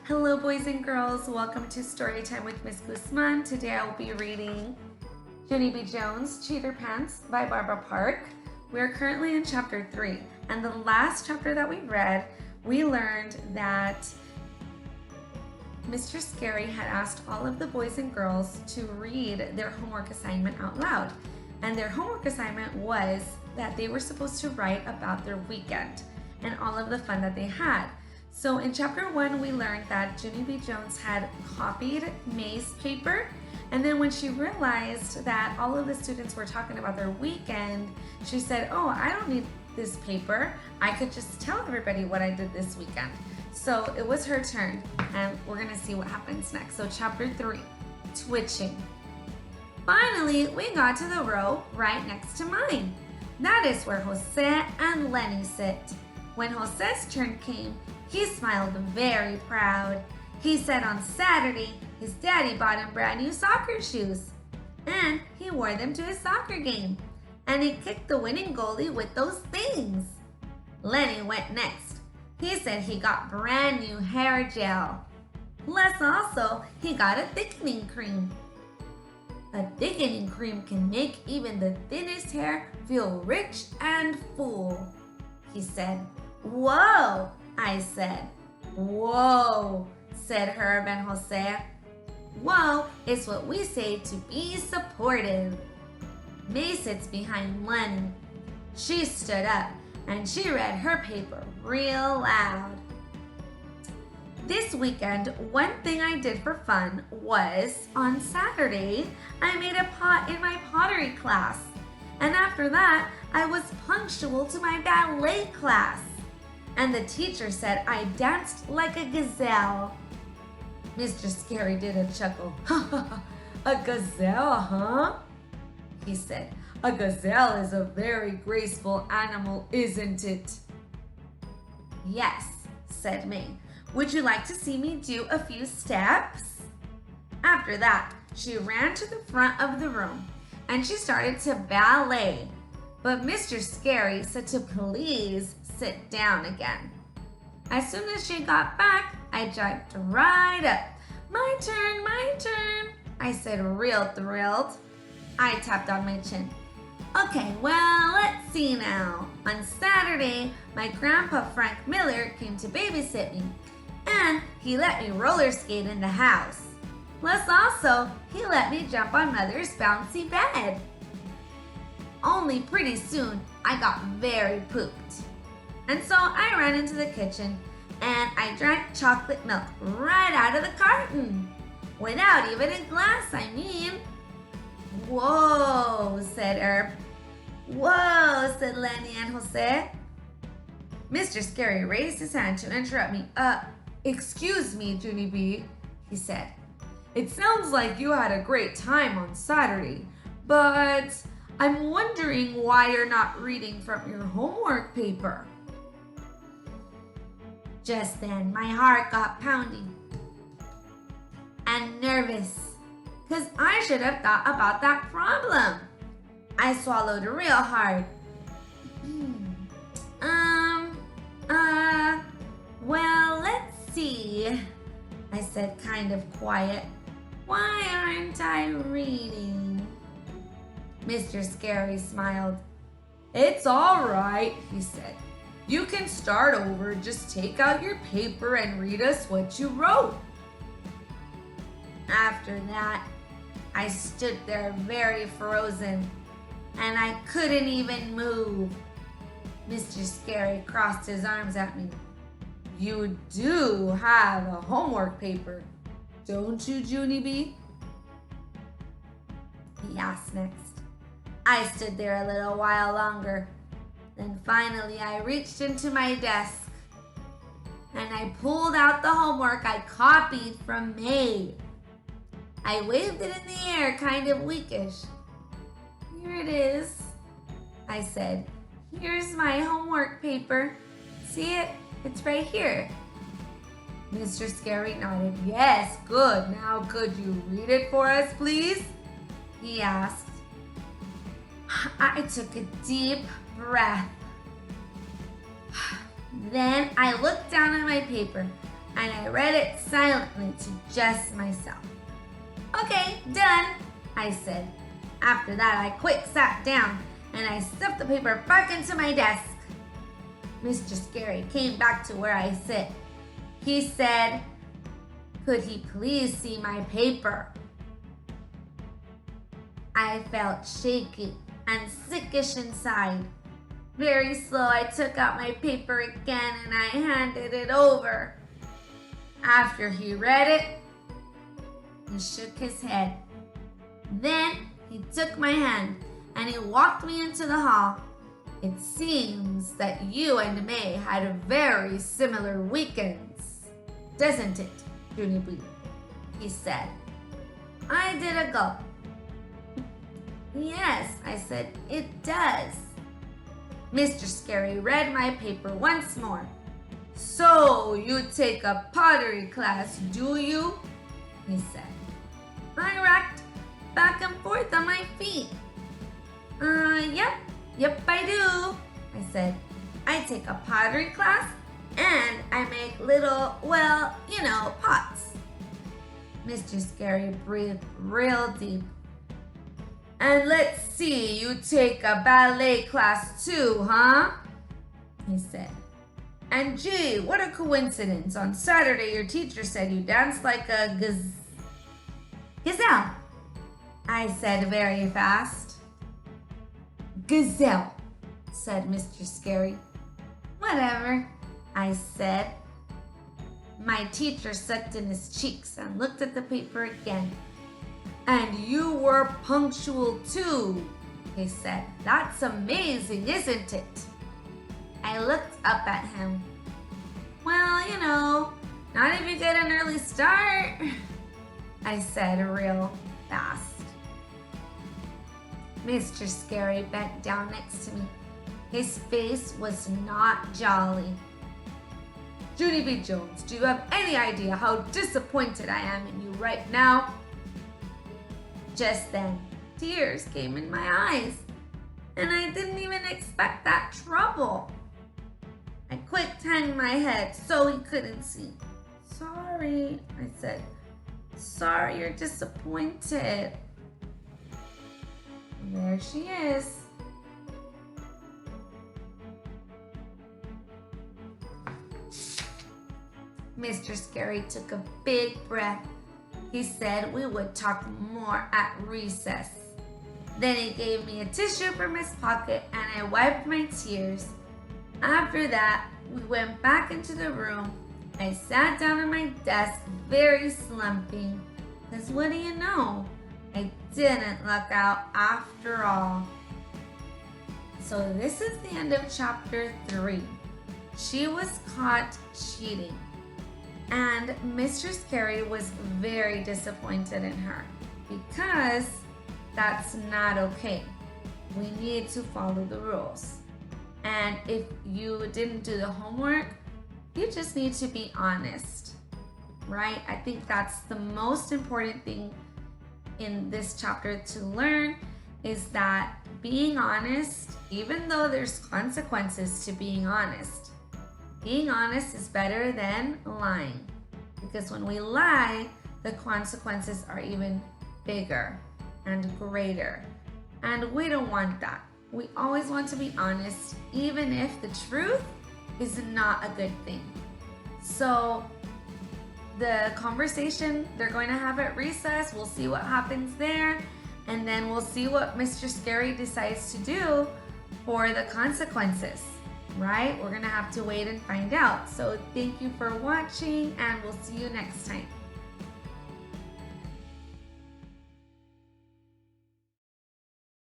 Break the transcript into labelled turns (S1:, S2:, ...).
S1: Hello boys and girls, welcome to Storytime with Miss Guzman. Today I will be reading Junie B. Jones' Cheater Pants by Barbara Park. We are currently in chapter 3, and the last chapter that we read, we learned that Mr. Scary had asked all of the boys and girls to read their homework assignment out loud. And their homework assignment was that they were supposed to write about their weekend and all of the fun that they had. So in chapter 1, we learned that Junie B. Jones had copied May's paper, and then when she realized that all of the students were talking about their weekend, she said, oh, I don't need this paper. I could just tell everybody what I did this weekend. So it was her turn, and we're gonna see what happens next. So chapter 3, twitching. Finally, we got to the row right next to mine. That is where Jose and Lenny sit. When Jose's turn came, he smiled very proud. He said on Saturday, his daddy bought him brand new soccer shoes. And he wore them to his soccer game. And he kicked the winning goalie with those things. Lenny went next. He said he got brand new hair gel. Plus also, he got a thickening cream. A thickening cream can make even the thinnest hair feel rich and full, he said. Whoa, I said. Whoa, said Herb and Jose. Whoa is what we say to be supportive. May sits behind Lenny. She stood up and she read her paper real loud. This weekend, one thing I did for fun was, on Saturday, I made a pot in my pottery class. And after that, I was punctual to my ballet class. And the teacher said I danced like a gazelle. Mr. Scary did a chuckle. A gazelle, huh? He said, a gazelle is a very graceful animal, isn't it? Yes, said May. Would you like to see me do a few steps? After that, she ran to the front of the room and she started to ballet. But Mr. Scary said to please sit down again. As soon as she got back, I jumped right up. My turn, I said, real thrilled. I tapped on my chin. Okay, well, let's see now. On Saturday, my grandpa Frank Miller came to babysit me, and he let me roller skate in the house. Plus also, he let me jump on Mother's bouncy bed. Only pretty soon, I got very pooped. And so I ran into the kitchen and I drank chocolate milk right out of the carton. Without even a glass, I mean. Whoa, said Herb. Whoa, said Lenny and Jose. Mr. Scary raised his hand to interrupt me. Excuse me, Junie B, he said. It sounds like you had a great time on Saturday, but I'm wondering why you're not reading from your homework paper. Just then, my heart got pounding and nervous, because I should have thought about that problem. I swallowed real hard. Well, let's see, I said kind of quiet. Why aren't I reading? Mr. Scary smiled. It's all right, he said. You can start over, just take out your paper and read us what you wrote. After that, I stood there very frozen, and I couldn't even move. Mr. Scary crossed his arms at me. You do have a homework paper, don't you, Junie B? He asked next. I stood there a little while longer. Then finally I reached into my desk and I pulled out the homework I copied from May. I waved it in the air kind of weakish. Here it is, I said. Here's my homework paper. See it? It's right here. Mr. Scary nodded. Yes, good. Now could you read it for us, please? He asked. I took a deep breath. Then I looked down at my paper. and I read it silently to just myself. Okay, done, I said. After that, I quick sat down and I stuffed the paper back into my desk. Mr. Scary came back to where I sit. He said, "Could he please see my paper?" I felt shaky and sickish inside. Very slow, I took out my paper again and I handed it over. After he read it, he shook his head. Then he took my hand and he walked me into the hall. "It seems that you and May had very similar weekends, doesn't it, Junie?" he said. I did a gulp. "Yes," I said, "it does." Mr. Scary read my paper once more. "So you take a pottery class, do you?" he said. I rocked back and forth on my feet. Yep, I do," I said. "I take a pottery class and I make little, pots." Mr. Scary breathed real deep. "And let's see, you take a ballet class too, huh?" he said. "And gee, what a coincidence. On Saturday, your teacher said you danced like a gazelle," I said very fast. "Gazelle," said Mr. Scary. "Whatever," I said. My teacher sucked in his cheeks and looked at the paper again. "And you were punctual too," he said. "That's amazing, isn't it?" I looked up at him. "Well, not if you get an early start," I said real fast. Mr. Scary bent down next to me. His face was not jolly. "Junie B. Jones, do you have any idea how disappointed I am in you right now?" Just then, tears came in my eyes, and I didn't even expect that trouble. I quick hung my head so he couldn't see. "Sorry," I said. "Sorry you're disappointed." There she is. Mr. Scary took a big breath. He said we would talk more at recess. Then he gave me a tissue from his pocket and I wiped my tears. After that, we went back into the room. I sat down at my desk, very slumping, because what do you know? I didn't luck out after all. So this is the end of chapter 3. She was caught cheating. And Mr. Scary was very disappointed in her because that's not okay. We need to follow the rules. And if you didn't do the homework, you just need to be honest, right? I think that's the most important thing in this chapter to learn is that being honest, even though there's consequences to being honest is better than lying. Because when we lie, the consequences are even bigger and greater. And we don't want that. We always want to be honest, even if the truth is not a good thing. So the conversation they're going to have at recess, we'll see what happens there. And then we'll see what Mr. Scary decides to do for the consequences, right? We're going to have to wait and find out. So thank you for watching and we'll see you next time.